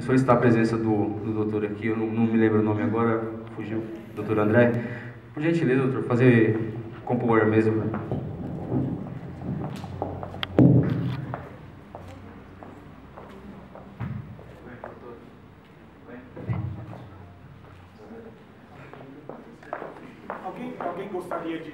solicitar a presença do doutor aqui, eu não me lembro o nome agora, fugiu, doutor André. Por gentileza, doutor, compor a mesa. Alguém gostaria de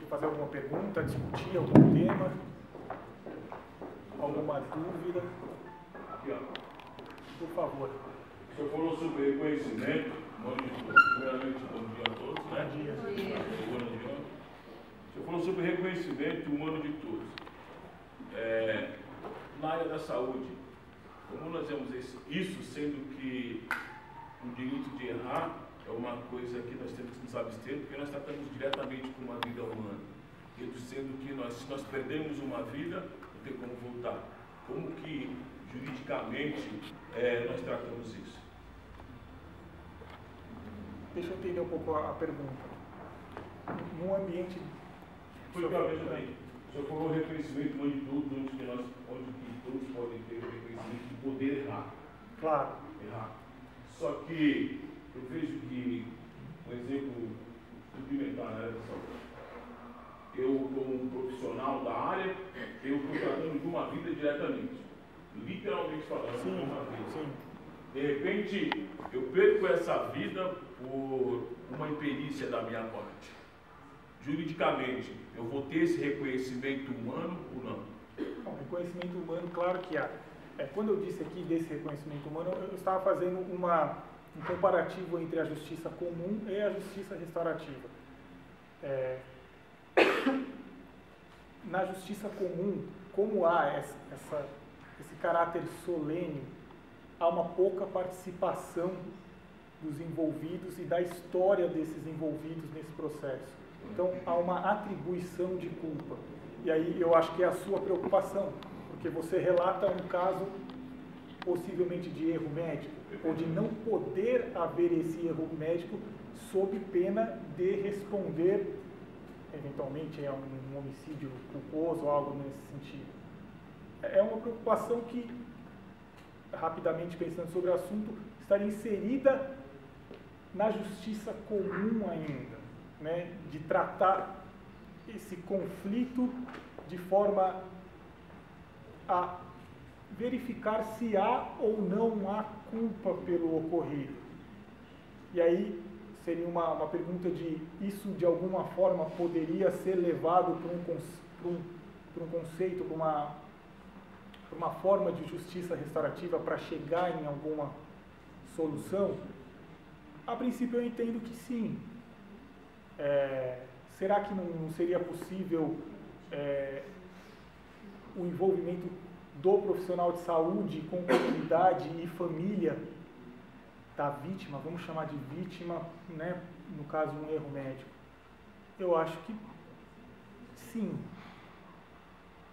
fazer alguma pergunta, discutir algum tema? Alguma dúvida? Aqui, ó. Por favor. O senhor falou sobre reconhecimento, primeiramente, bom dia a todos, né? Bom dia. Bom dia. O senhor falou sobre reconhecimento humano de todos. Na área da saúde, como nós vemos isso, sendo que o direito de errar é uma coisa que nós temos que nos abster, porque nós tratamos diretamente com uma vida humana. Sendo que se nós perdemos uma vida, não tem como voltar. Como que, juridicamente, nós tratamos isso? Deixa eu entender um pouco a pergunta. Num ambiente... Veja bem, o senhor falou reconhecimento humano de todos, onde todos podem ter o reconhecimento de poder errar. Claro. Errar. Só que eu vejo que, um exemplo suplementar na área da saúde, eu, como um profissional da área, eu estou tratando de uma vida diretamente. Literalmente falando, de uma vida. Sim. De repente, eu perco essa vida por uma imperícia da minha parte. Juridicamente, eu vou ter esse reconhecimento humano ou não? Bom, reconhecimento humano, claro que há. Quando eu disse aqui desse reconhecimento humano, eu estava fazendo um comparativo entre a justiça comum e a justiça restaurativa. Na justiça comum, como há esse caráter solene, há uma pouca participação dos envolvidos e da história desses envolvidos nesse processo. Então, há uma atribuição de culpa. E aí eu acho que é a sua preocupação, porque você relata um caso possivelmente de erro médico, ou de não poder haver esse erro médico sob pena de responder, eventualmente, a um homicídio culposo ou algo nesse sentido. É uma preocupação que, rapidamente pensando sobre o assunto, estaria inserida na justiça comum ainda, né? De tratar esse conflito de forma a verificar se há ou não há culpa pelo ocorrido. E aí seria uma pergunta de isso de alguma forma poderia ser levado para um conceito, para uma forma de justiça restaurativa para chegar em alguma solução? A princípio eu entendo que sim. Será que não seria possível o envolvimento do profissional de saúde com comunidade e família da vítima, vamos chamar de vítima, né, no caso de um erro médico? Eu acho que sim.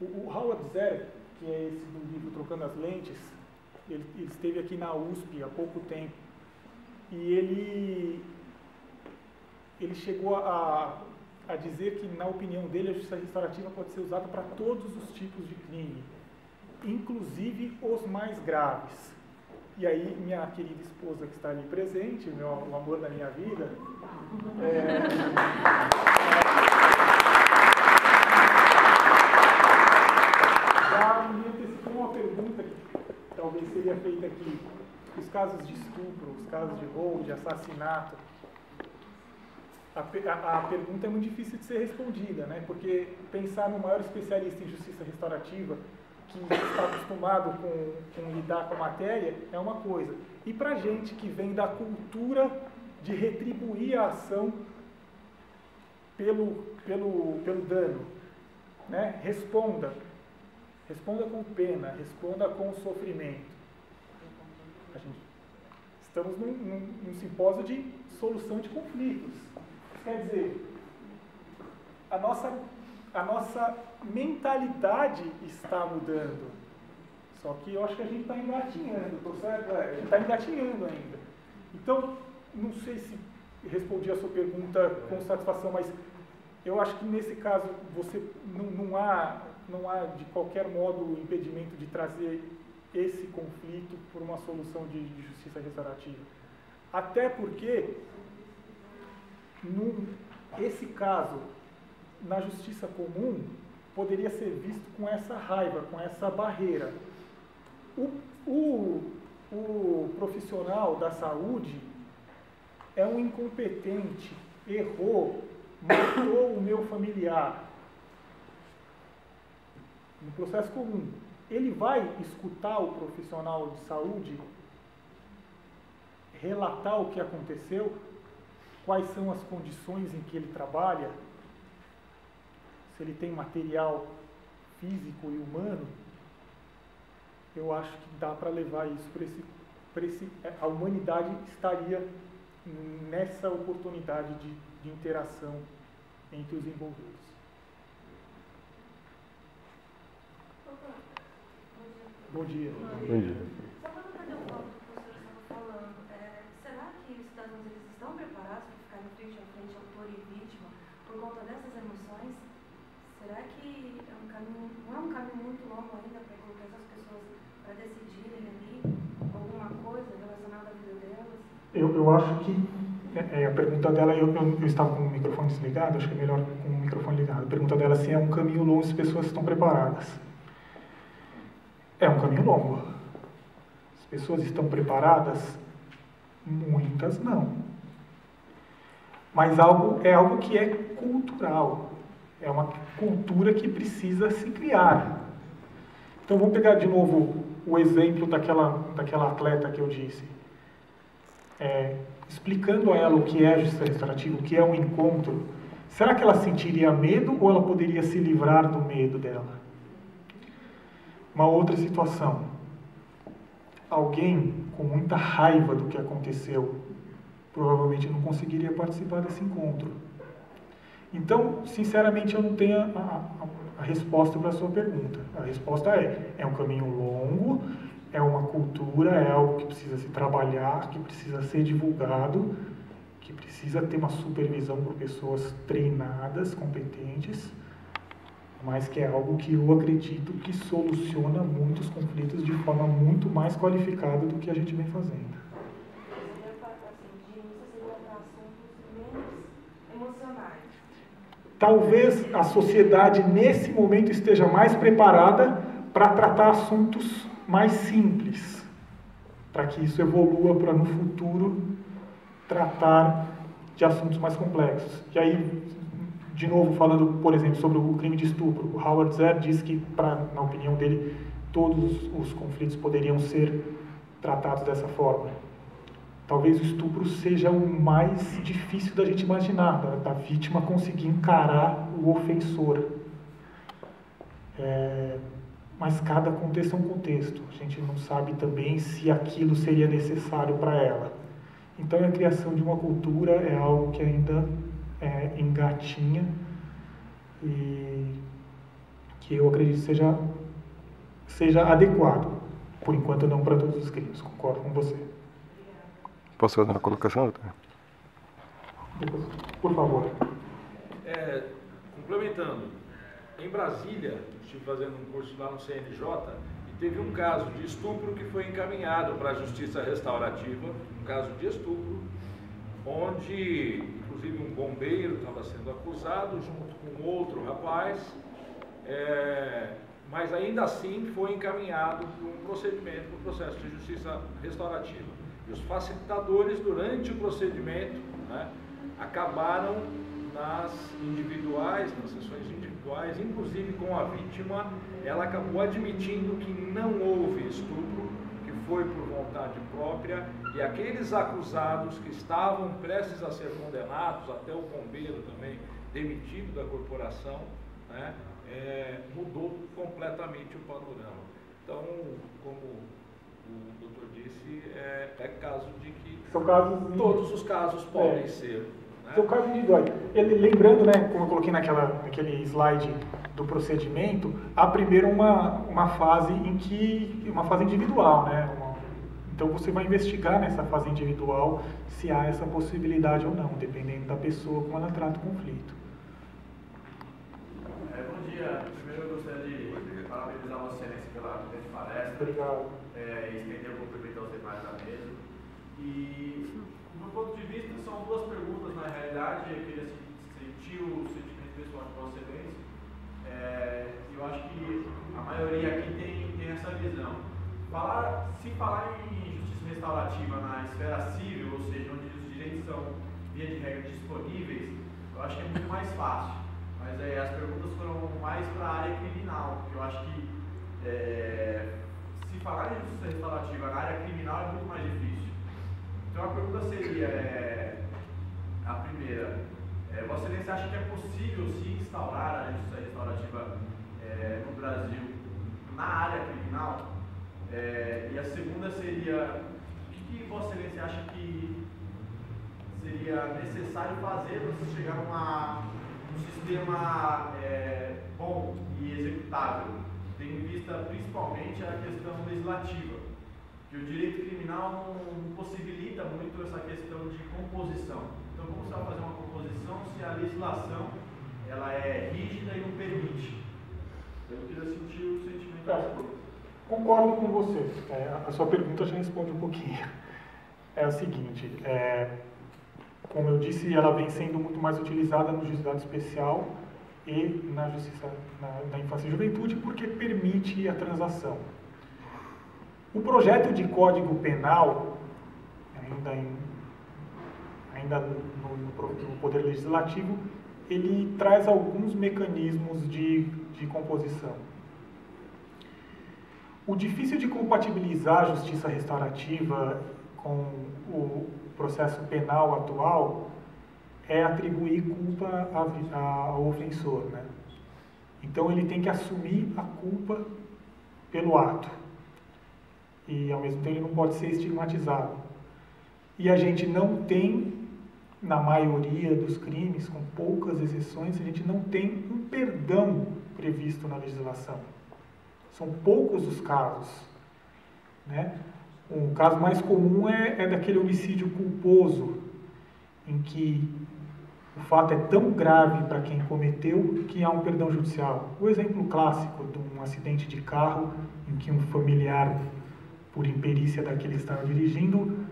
O Howard Zer, que é esse do livro Trocando as Lentes, ele esteve aqui na USP há pouco tempo e ele chegou a dizer que, na opinião dele, a justiça restaurativa pode ser usada para todos os tipos de crime, inclusive os mais graves. E aí, minha querida esposa que está ali presente, o amor da minha vida, já me antecipou uma pergunta que talvez seria feita aqui. Os casos de estupro, os casos de roubo, de assassinato, a pergunta é muito difícil de ser respondida, né? Porque pensar no maior especialista em justiça restaurativa, que está acostumado com lidar com a matéria, é uma coisa. E para gente que vem da cultura de retribuir a ação pelo dano, né? Responda com pena, responda com sofrimento. Estamos num simpósio de solução de conflitos. Quer dizer, a nossa mentalidade está mudando. Só que eu acho que a gente está engatinhando, tô certo? A gente está engatinhando ainda. Então, não sei se respondi a sua pergunta com satisfação, mas eu acho que nesse caso você não há de qualquer modo impedimento de trazer esse conflito por uma solução de justiça restaurativa. Até porque, esse caso, na justiça comum, poderia ser visto com essa raiva, com essa barreira. O profissional da saúde é um incompetente, errou, matou o meu familiar. No processo comum, ele vai escutar o profissional de saúde relatar o que aconteceu, quais são as condições em que ele trabalha, se ele tem material físico e humano. Eu acho que dá para levar isso para esse. A humanidade estaria nessa oportunidade de interação entre os envolvidos. Bom dia. Bom dia. Só para entender um pouco do que o professor estava falando, será que os cidadãos eles estão preparados para ficar frente a frente, autor e vítima, por conta dessas emoções? Será que não é um caminho muito longo ainda para colocar essas pessoas para decidirem ali alguma coisa relacionada à vida delas? Eu acho que a pergunta dela, eu estava com o microfone desligado, acho que é melhor com o microfone ligado. A pergunta dela é se é um caminho longo, se as pessoas estão preparadas. É um caminho longo. As pessoas estão preparadas? Muitas não. Mas é algo que é cultural. É uma cultura que precisa se criar. Então vamos pegar de novo o exemplo daquela atleta que eu disse. Explicando a ela o que é a justiça restaurativa, o que é um encontro, será que ela sentiria medo ou ela poderia se livrar do medo dela? Uma outra situação. Alguém com muita raiva do que aconteceu provavelmente não conseguiria participar desse encontro. Então, sinceramente, eu não tenho a resposta para a sua pergunta. A resposta é um caminho longo, é uma cultura, é algo que precisa se trabalhar, que precisa ser divulgado, que precisa ter uma supervisão por pessoas treinadas, competentes, mas que é algo que eu acredito que soluciona muitos conflitos de forma muito mais qualificada do que a gente vem fazendo. Talvez a sociedade, nesse momento, esteja mais preparada para tratar assuntos mais simples, para que isso evolua para, no futuro, tratar de assuntos mais complexos. E aí, de novo, falando, por exemplo, sobre o crime de estupro, o Howard Zerr diz que, na opinião dele, todos os conflitos poderiam ser tratados dessa forma. Talvez o estupro seja o mais difícil da gente imaginar, da vítima conseguir encarar o ofensor. Mas cada contexto é um contexto. A gente não sabe também se aquilo seria necessário para ela. Então, a criação de uma cultura é algo que ainda engatinha e que eu acredito seja adequado. Por enquanto, não para todos os crimes. Concordo com você. Posso fazer uma colocação, doutor? Por favor. Complementando, em Brasília, estive fazendo um curso lá no CNJ e teve um caso de estupro que foi encaminhado para a Justiça Restaurativa, um caso de estupro, onde, inclusive, um bombeiro estava sendo acusado junto com outro rapaz, mas ainda assim foi encaminhado para um procedimento, para o processo de Justiça Restaurativa. E os facilitadores, durante o procedimento, acabaram nas sessões individuais, inclusive com a vítima, ela acabou admitindo que não houve estupro, que foi por vontade própria, e aqueles acusados que estavam prestes a ser condenados, até o bombeiro também demitido da corporação, mudou completamente o panorama. Então, como o doutor disse, é caso de que todos os casos podem ser. São casos individuais. Lembrando, como eu coloquei naquele slide do procedimento, há primeiro uma fase uma fase individual, então você vai investigar nessa fase individual se há essa possibilidade ou não, dependendo da pessoa como ela trata o conflito. Bom dia. Primeiro eu gostaria de parabenizar a Vossa Excelência pela palestra. Obrigado. estender um pouco aos demais da mesa. E, do meu ponto de vista, são duas perguntas, na realidade. Eu queria sentir o sentimento pessoal de Vossa Excelência. Eu acho que a maioria aqui tem essa visão. Se falar em justiça restaurativa na esfera civil, ou seja, onde os direitos são, via de regra, disponíveis, eu acho que é muito mais fácil. Mas as perguntas foram mais para a área criminal, porque eu acho que se falar em justiça restaurativa na área criminal é muito mais difícil. Então a pergunta seria, a primeira, Vossa Excelência acha que é possível se instaurar a justiça restaurativa no Brasil na área criminal? E a segunda seria, o que Vossa Excelência acha que seria necessário fazer para você chegar num sistema bom e executável, tendo em vista principalmente a questão legislativa, que o direito criminal não possibilita muito essa questão de composição. Então, como você vai fazer uma composição se a legislação ela é rígida e não permite? Eu queria sentir o sentimento das coisas. Concordo com você. A sua pergunta já responde um pouquinho. É o seguinte, como eu disse, ela vem sendo muito mais utilizada no juizado especial e na justiça na infância e juventude, porque permite a transação. O projeto de Código Penal, ainda no Poder Legislativo, ele traz alguns mecanismos de composição. O difícil de compatibilizar a justiça restaurativa com o processo penal atual é atribuir culpa ao ofensor, né? Então ele tem que assumir a culpa pelo ato e ao mesmo tempo ele não pode ser estigmatizado. E a gente não tem, na maioria dos crimes, com poucas exceções, a gente não tem um perdão previsto na legislação. São poucos os casos, né? O caso mais comum é daquele homicídio culposo, em que o fato é tão grave para quem cometeu que há um perdão judicial. O exemplo clássico de um acidente de carro em que um familiar, por imperícia daquele que estava dirigindo,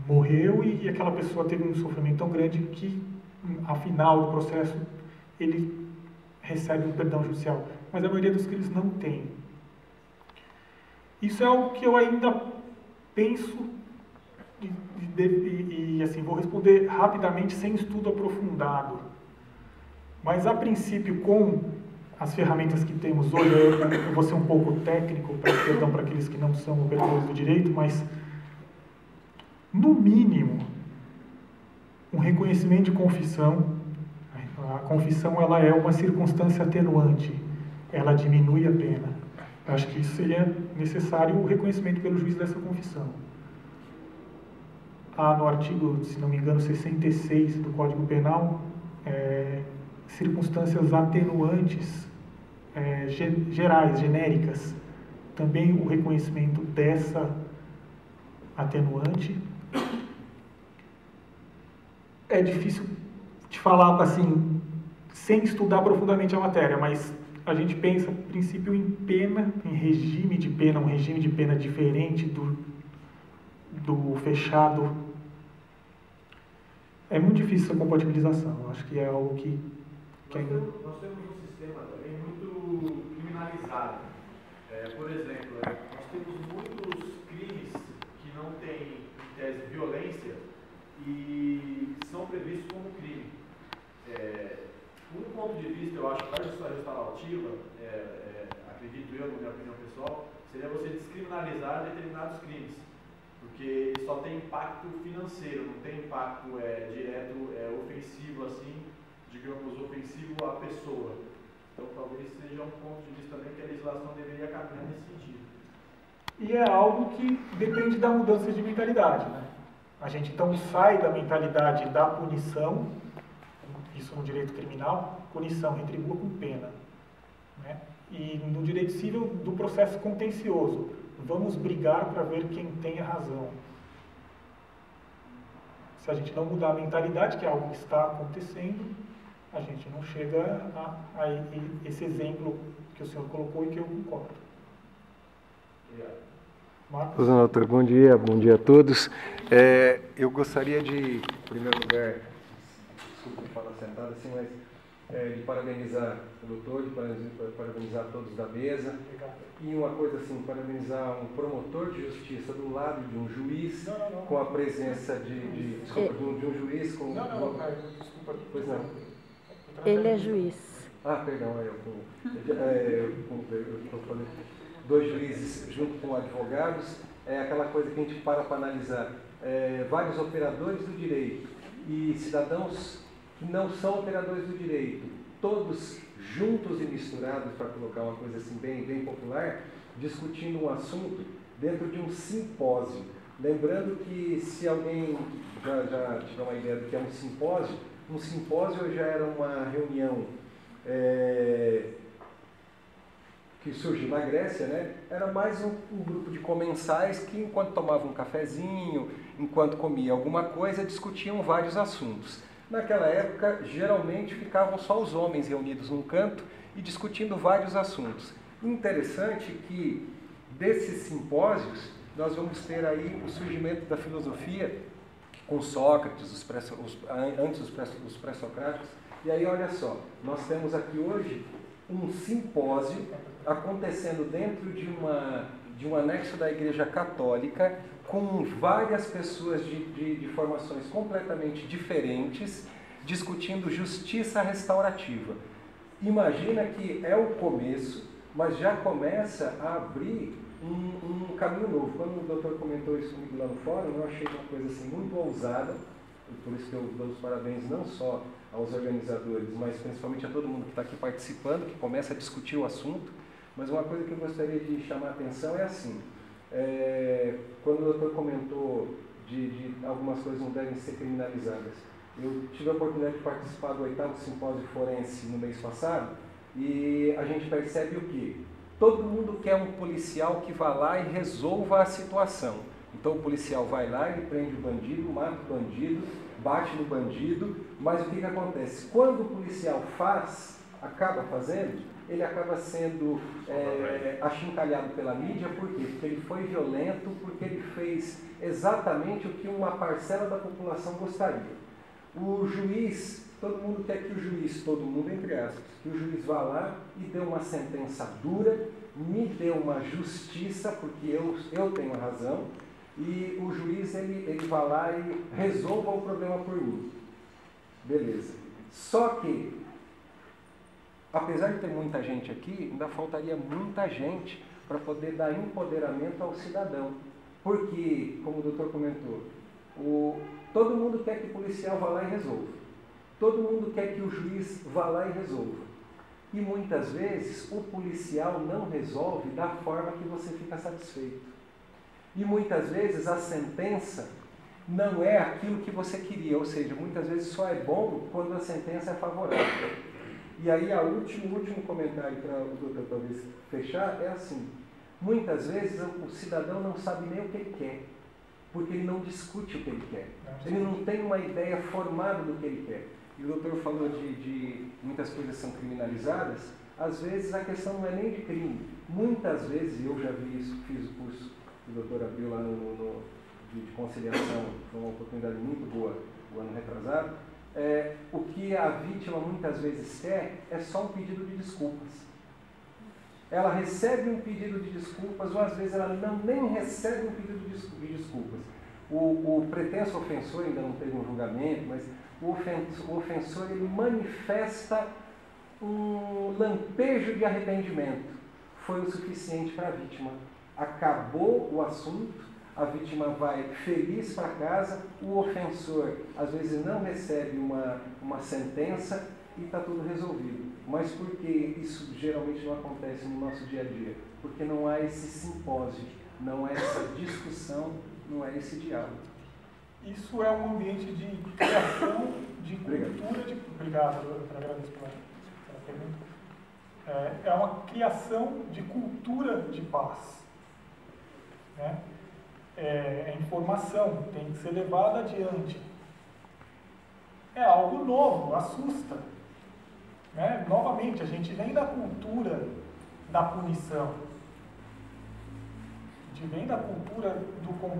morreu e aquela pessoa teve um sofrimento tão grande que, ao final do processo, ele recebe um perdão judicial. Mas a maioria dos crimes não tem. Isso é algo que eu ainda penso e assim, vou responder rapidamente, sem estudo aprofundado. Mas, a princípio, com as ferramentas que temos hoje, eu vou ser um pouco técnico, perdão para aqueles que não são operadores do direito, mas, no mínimo, um reconhecimento de confissão. A confissão ela é uma circunstância atenuante, ela diminui a pena. Eu acho que isso seria necessário o reconhecimento pelo juiz dessa confissão. Há no artigo, se não me engano, 66 do Código Penal, circunstâncias atenuantes gerais, genéricas. Também o reconhecimento dessa atenuante. É difícil de falar assim, sem estudar profundamente a matéria, mas a gente pensa, princípio, em pena, em regime de pena, um regime de pena diferente do fechado. É muito difícil essa compatibilização. Eu acho que é algo que nós temos um sistema também muito criminalizado. Por exemplo, nós temos muitos crimes que não têm, em tese, violência e são previstos como crime. Um ponto de vista, eu acho, da justiça restaurativa, acredito eu, na minha opinião pessoal, seria você descriminalizar determinados crimes, porque só tem impacto financeiro, não tem impacto direto, ofensivo, assim, digamos, ofensivo à pessoa. Então, talvez seja um ponto de vista também que a legislação deveria caminhar nesse sentido. E é algo que depende da mudança de mentalidade, né? A gente então sai da mentalidade da punição, isso no direito criminal, punição retribua com pena, né? E no direito civil, do processo contencioso, vamos brigar para ver quem tem a razão. Se a gente não mudar a mentalidade, que é algo que está acontecendo, a gente não chega a esse exemplo que o senhor colocou e que eu concordo. Obrigado. Marcos? Doutor, bom dia a todos. Eu gostaria de, em primeiro lugar, desculpa falar sentado assim, mas de parabenizar o doutor, de parabenizar todos da mesa. E uma coisa assim, parabenizar um promotor de justiça do lado de um juiz, com a presença de um juiz com... Desculpa. Pois não. Ele é juiz. Perdão, eu estou falando. 2 juízes junto com advogados, é aquela coisa que a gente para analisar. Vários operadores do direito e cidadãos que não são operadores do direito, todos juntos e misturados, para colocar uma coisa assim bem popular, discutindo um assunto dentro de um simpósio. Lembrando que se alguém já tiver uma ideia do que é um simpósio já era uma reunião que surgiu na Grécia, né? Era mais um grupo de comensais que, enquanto tomavam um cafezinho, enquanto comia alguma coisa, discutiam vários assuntos. Naquela época, geralmente ficavam só os homens reunidos num canto e discutindo vários assuntos. Interessante que desses simpósios nós vamos ter aí o surgimento da filosofia com Sócrates, antes dos pré-socráticos. E aí, olha só, nós temos aqui hoje um simpósio acontecendo dentro de um anexo da Igreja Católica, com várias pessoas de formações completamente diferentes, discutindo justiça restaurativa. Imagina que é o começo, mas já começa a abrir um caminho novo. Quando o doutor comentou isso comigo lá no fórum, eu achei uma coisa assim muito ousada, e por isso que eu dou os parabéns não só aos organizadores, mas principalmente a todo mundo que está aqui participando, que começa a discutir o assunto. Mas uma coisa que eu gostaria de chamar a atenção é assim, quando o doutor comentou de algumas coisas não devem ser criminalizadas, eu tive a oportunidade de participar do 8º Simpósio Forense no mês passado, e a gente percebe o quê? Todo mundo quer um policial que vá lá e resolva a situação. Então o policial vai lá, ele prende o bandido, mata o bandido, bate no bandido, mas o que acontece? Quando o policial acaba fazendo, ele acaba sendo achincalhado pela mídia. Por quê? Porque ele foi violento, porque ele fez exatamente o que uma parcela da população gostaria. O juiz, todo mundo quer que o juiz, todo mundo entre aspas, que o juiz vá lá e dê uma sentença dura, me dê uma justiça, porque eu tenho a razão, e o juiz ele vá lá e resolva o problema por mim. Beleza. Só que, apesar de ter muita gente aqui, ainda faltaria muita gente para poder dar empoderamento ao cidadão. Porque, como o doutor comentou, todo mundo quer que o policial vá lá e resolva. Todo mundo quer que o juiz vá lá e resolva. E muitas vezes o policial não resolve da forma que você fica satisfeito. E muitas vezes a sentença não é aquilo que você queria, ou seja, muitas vezes só é bom quando a sentença é favorável. E aí o último comentário para o doutor talvez fechar é assim, muitas vezes o cidadão não sabe nem o que ele quer, porque ele não discute o que ele quer, ele não tem uma ideia formada do que ele quer. E o doutor falou de muitas coisas são criminalizadas, às vezes a questão não é nem de crime, muitas vezes, eu já vi isso, fiz o curso que o doutor abriu lá de conciliação, foi uma oportunidade muito boa o ano retrasado. O que a vítima muitas vezes quer é só um pedido de desculpas. Ela recebe um pedido de desculpas, ou às vezes ela nem recebe um pedido de desculpas. O pretenso ofensor ainda não teve um julgamento, mas o ofensor ele manifesta um lampejo de arrependimento. Foi o suficiente para a vítima. Acabou o assunto, a vítima vai feliz para casa, o ofensor às vezes não recebe uma sentença e está tudo resolvido. Mas por que isso geralmente não acontece no nosso dia a dia? Porque não há esse simpósio, não há essa discussão, não há esse diálogo. Isso é um ambiente de criação de cultura de... Obrigado, eu agradeço pela pergunta. É uma criação de cultura de paz. Né? É informação, tem que ser levada adiante. É algo novo, assusta. Né? Novamente, a gente vem da cultura da punição, vem da cultura do contencioso.